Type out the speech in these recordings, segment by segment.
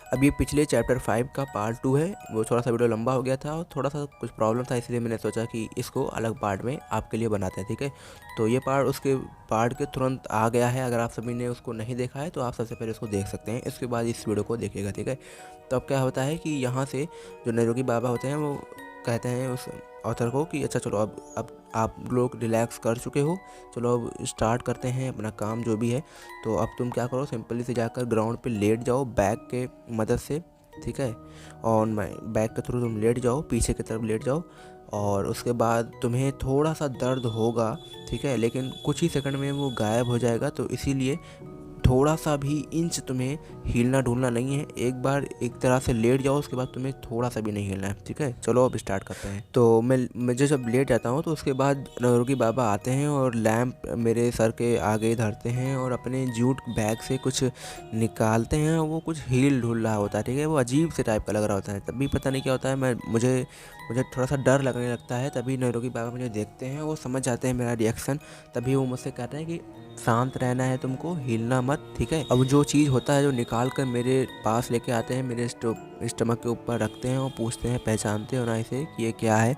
अब ये पिछले चैप्टर 5 का पार्ट 2 है। वो थोड़ा सा वीडियो लंबा हो गया था और थोड़ा सा कुछ प्रॉब्लम था, इसलिए मैंने सोचा कि इसको अलग पार्ट में आपके लिए बनाते हैं, ठीक है। तो ये पार्ट उसके पार्ट के तुरंत आ गया है। अगर आप सभी ने उसको नहीं देखा है तो आप सबसे पहले उसको देख सकते हैं, इसके बाद इस वीडियो को देखिएगा, ठीक है। तो अब क्या होता है कि यहाँ से जो निरोगी बाबा होते हैं वो कहते हैं उस ऑथर को कि अच्छा चलो अब आप लोग रिलैक्स कर चुके हो, चलो अब स्टार्ट करते हैं अपना काम जो भी है। तो अब तुम क्या करो, सिंपली से जाकर ग्राउंड पे लेट जाओ बैग के मदद से, ठीक है। और बैग के थ्रू तुम लेट जाओ, पीछे की तरफ लेट जाओ, और उसके बाद तुम्हें थोड़ा सा दर्द होगा, ठीक है, लेकिन कुछ ही सेकंड में वो गायब हो जाएगा। तो इसीलिए थोड़ा सा भी इंच तुम्हें हिलना डुलना नहीं है। एक बार एक तरह से लेट जाओ, उसके बाद तुम्हें थोड़ा सा भी नहीं हिलना है, ठीक है। चलो अब स्टार्ट करते हैं। तो मुझे जब लेट जाता हूँ तो उसके बाद निरोगी बाबा आते हैं और लैंप मेरे सर के आगे धरते हैं और अपने जूट बैग से कुछ निकालते हैं। वो कुछ हिल डुल रहा होता है, ठीक है। वो अजीब से टाइप का लग रहा होता है, तभी पता नहीं क्या होता है, मुझे थोड़ा सा डर लगने लगता है। तभी निरोगी बाबा मुझे देखते हैं, वो समझ जाते हैं मेरा रिएक्शन। तभी वो मुझसे कहते हैं कि शांत रहना है तुमको, हिलना मत, ठीक है। अब जो चीज़ होता है जो निकाल कर मेरे पास लेके आते हैं, मेरे स्टमक के ऊपर रखते हैं और पूछते हैं, पहचानते हो ना इसे कि ये क्या है।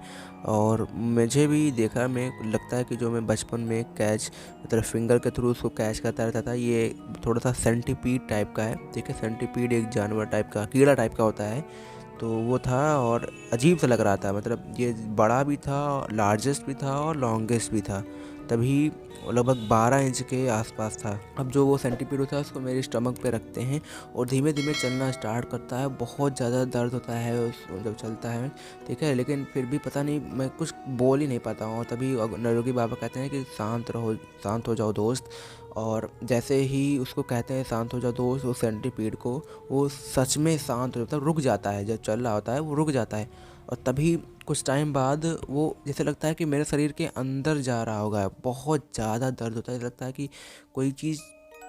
और मुझे भी देखा में लगता है कि जो मैं बचपन में कैच मतलब फिंगर के थ्रू उसको कैच करता रहता था, ये थोड़ा सा सेंटीपीड टाइप का है, ठीक है। सेंटीपीड एक जानवर टाइप का, कीड़ा टाइप का होता है। तो वो था और अजीब सा लग रहा था, मतलब ये बड़ा भी था, लार्जेस्ट भी था और लॉन्गेस्ट भी था। तभी लगभग 12 इंच के आसपास था। अब जो वो सेंटीपीड होता है उसको मेरे स्टमक पे रखते हैं और धीमे धीमे चलना स्टार्ट करता है। बहुत ज़्यादा दर्द होता है उस जब चलता है, ठीक है, लेकिन फिर भी पता नहीं मैं कुछ बोल ही नहीं पाता हूँ। तभी निरोगी बाबा कहते हैं कि शांत रहो, शांत हो जाओ दोस्त। और जैसे ही उसको कहते हैं शांत हो जाओ दोस्त, उस सेंटीपीड को वो सच में शांत हो जाता है, रुक जाता है। जब चल रहा होता है वो रुक जाता है और तभी कुछ टाइम बाद वो जैसे लगता है कि मेरे शरीर के अंदर जा रहा होगा। बहुत ज़्यादा दर्द होता है, ऐसा लगता है कि कोई चीज़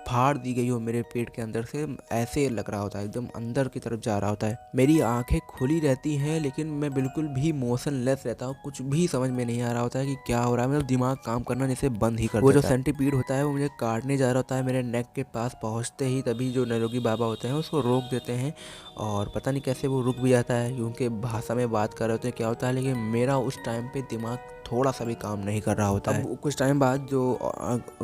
फाड़ दी गई हो मेरे पेट के अंदर से, ऐसे लग रहा होता है, एकदम अंदर की तरफ जा रहा होता है। मेरी आंखें खुली रहती हैं लेकिन मैं बिल्कुल भी मोशनलेस रहता हूँ, कुछ भी समझ में नहीं आ रहा होता है कि क्या हो रहा है। मतलब दिमाग काम करना जैसे बंद ही कर देता है। वो जो सेंटीपीड होता है वो मुझे काटने जा रहा होता है, मेरे नेक के पास पहुँचते ही तभी जो निरोगी बाबा होते हैं उसको रोक देते हैं। और पता नहीं कैसे वो रुक भी जाता है, क्योंकि भाषा में बात कर रहे होते हैं क्या होता है, लेकिन मेरा उस टाइम पे दिमाग थोड़ा सा भी काम नहीं कर रहा होता है। अब कुछ टाइम बाद जो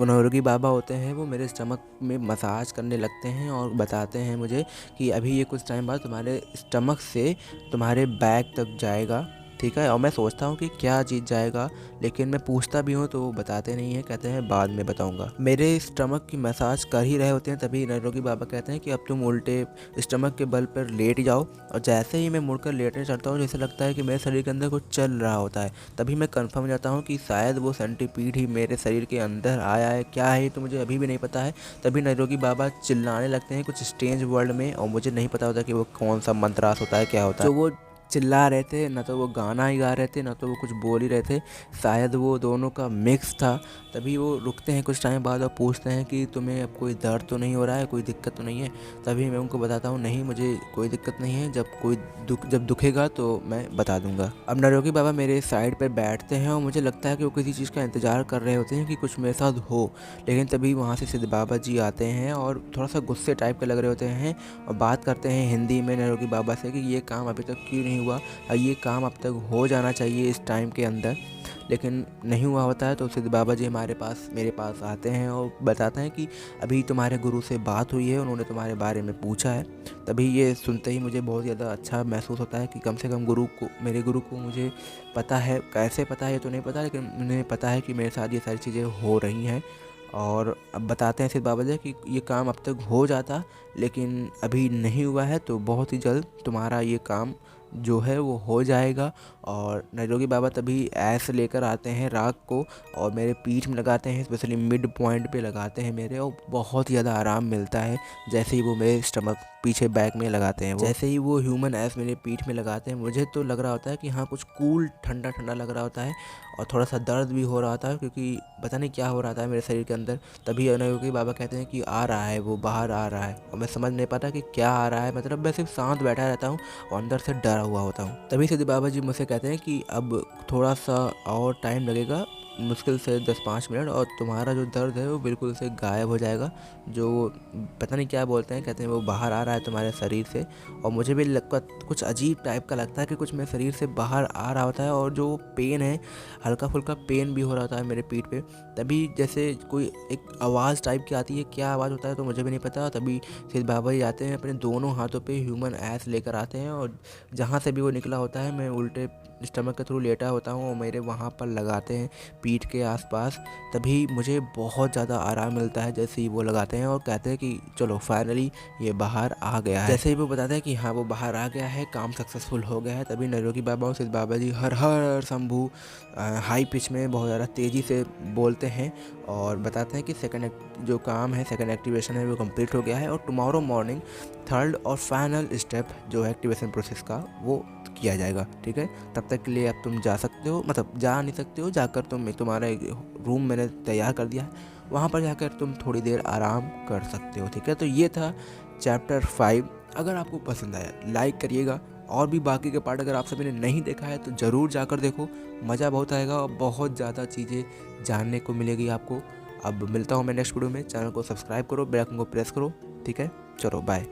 निरोगी बाबा होते हैं वो मेरे स्टमक में मसाज करने लगते हैं और बताते हैं मुझे कि अभी ये कुछ टाइम बाद तुम्हारे स्टमक से तुम्हारे बैग तक जाएगा, ठीक है। और मैं सोचता हूँ कि क्या चीज़ जाएगा, लेकिन मैं पूछता भी हूँ तो वो बताते नहीं हैं, कहते हैं बाद में बताऊँगा। मेरे स्टमक की मसाज कर ही रहे होते हैं तभी निरोगी बाबा कहते हैं कि अब तुम उल्टे स्टमक के बल पर लेट जाओ। और जैसे ही मैं मुड़कर लेटने चलता हूँ, जैसे लगता है कि मेरे शरीर के अंदर कुछ चल रहा होता है। तभी मैं कंफर्म हो जाता हूँ कि शायद वो सेंटीपीड ही मेरे शरीर के अंदर आया है। क्या है तो मुझे अभी भी नहीं पता है। तभी निरोगी बाबा चिल्लाने लगते हैं कुछ स्ट्रेंज वर्ड में, और मुझे नहीं पता होता कि वो कौन सा मंत्रास होता है, क्या होता है। जो वो चिल्ला रहे थे, ना तो वो गाना ही गा रहे थे, ना तो वो कुछ बोल ही रहे थे, शायद वो दोनों का मिक्स था। तभी वो रुकते हैं कुछ टाइम बाद और पूछते हैं कि तुम्हें अब कोई दर्द तो नहीं हो रहा है, कोई दिक्कत तो नहीं है। तभी मैं उनको बताता हूँ नहीं मुझे कोई दिक्कत नहीं है, जब दुखेगा तो मैं बता दूंगा। अब निरोगी बाबा मेरे साइड पर बैठते हैं और मुझे लगता है कि वो किसी चीज़ का इंतज़ार कर रहे होते हैं कि कुछ मेरे साथ हो। लेकिन तभी वहाँ से सिद्ध बाबा जी आते हैं और थोड़ा सा गुस्से टाइप के लग रहे होते हैं और बात करते हैं हिंदी में निरोगी बाबा से कि ये काम अभी तक क्यों नहीं हुआ, ये काम अब तक हो जाना चाहिए इस टाइम के अंदर, लेकिन नहीं हुआ होता है। तो सिद्ध बाबा जी मेरे पास आते हैं और बताते हैं कि अभी तुम्हारे गुरु से बात हुई है, उन्होंने तुम्हारे बारे में पूछा है। तभी ये सुनते ही मुझे बहुत ज़्यादा अच्छा महसूस होता है कि कम से कम मेरे गुरु को मुझे पता है। कैसे पता है ये तो नहीं पता, लेकिन उन्हें पता है कि मेरे साथ ये सारी चीज़ें हो रही हैं। और अब बताते हैं सिद्ध बाबा जी कि ये काम अब तक हो जाता, लेकिन अभी नहीं हुआ है, तो बहुत ही जल्द तुम्हारा ये काम जो है वो हो जाएगा। और निरोगी बाबा तभी ऐसे लेकर आते हैं राख को और मेरे पीठ में लगाते हैं, स्पेशली मिड पॉइंट पे लगाते हैं मेरे, और बहुत ही ज़्यादा आराम मिलता है जैसे ही वो मेरे स्टमक पीछे बैक में लगाते हैं। जैसे ही वो ह्यूमन ऐस मेरे पीठ में लगाते हैं, मुझे तो लग रहा होता है कि हाँ कुछ कूल ठंडा ठंडा लग रहा होता है और थोड़ा सा दर्द भी हो रहा था, क्योंकि पता नहीं क्या हो रहा था मेरे शरीर के अंदर। तभी निरोगी बाबा कहते हैं कि आ रहा है, वो बाहर आ रहा है, और मैं समझ नहीं पाता कि क्या आ रहा है। मतलब मैं सिर्फ शांत बैठा रहता हूँ और अंदर से डरा हुआ होता हूँ। तभी सिद्ध बाबा जी मुझसे कहते हैं कि अब थोड़ा सा और टाइम लगेगा, मुश्किल से 10-5 मिनट और तुम्हारा जो दर्द है वो बिल्कुल से गायब हो जाएगा। जो पता नहीं क्या बोलते हैं, कहते हैं वो बाहर आ रहा है तुम्हारे शरीर से। और मुझे भी लगता कुछ अजीब टाइप का लगता है कि कुछ मेरे शरीर से बाहर आ रहा होता है, और जो पेन है, हल्का फुल्का पेन भी हो रहा होता है मेरे पीठ पे। तभी जैसे कोई एक आवाज़ टाइप की आती है, क्या आवाज़ होता है तो मुझे भी नहीं पता। तभी सिद्ध बाबा जी आते हैं, अपने दोनों हाथों पे ह्यूमन ऐस लेकर आते हैं, और जहाँ से भी वो निकला होता है मैं उल्टे स्टमक के थ्रू लेटा होता हूँ और मेरे वहाँ पर लगाते हैं पीठ के आसपास। तभी मुझे बहुत ज़्यादा आराम मिलता है जैसे ही वो लगाते हैं, और कहते हैं कि चलो फाइनली ये बाहर आ गया है। जैसे ही वो बताते हैं कि हाँ वो बाहर आ गया है, काम सक्सेसफुल हो गया है, तभी नरोगी बाबा और सिद्ध बाबा जी हर हर शंभू हाई पिच में बहुत ज़्यादा तेज़ी से बोलते हैं और बताते हैं कि सेकंड जो काम है, सेकंड एक्टिवेशन है वो कंप्लीट हो गया है, और टुमारो मॉर्निंग थर्ड और फाइनल स्टेप जो है एक्टिवेशन प्रोसेस का वो किया जाएगा। ठीक है, तब तक के लिए अब तुम जा सकते हो, मतलब जा नहीं सकते हो, जाकर तुम्हारा रूम मैंने तैयार कर दिया है, वहाँ पर जाकर तुम थोड़ी देर आराम कर सकते हो। ठीक है, तो ये था चैप्टर 5। अगर आपको पसंद आया लाइक करिएगा, और भी बाकी के पार्ट अगर आप सभी ने नहीं देखा है तो ज़रूर जाकर देखो, मज़ा बहुत आएगा और बहुत ज़्यादा चीज़ें जानने को मिलेगी आपको। अब मिलता हूँ मैं नेक्स्ट वीडियो में। चैनल को सब्सक्राइब करो, बेल आइकन को प्रेस करो। ठीक है, चलो बाय।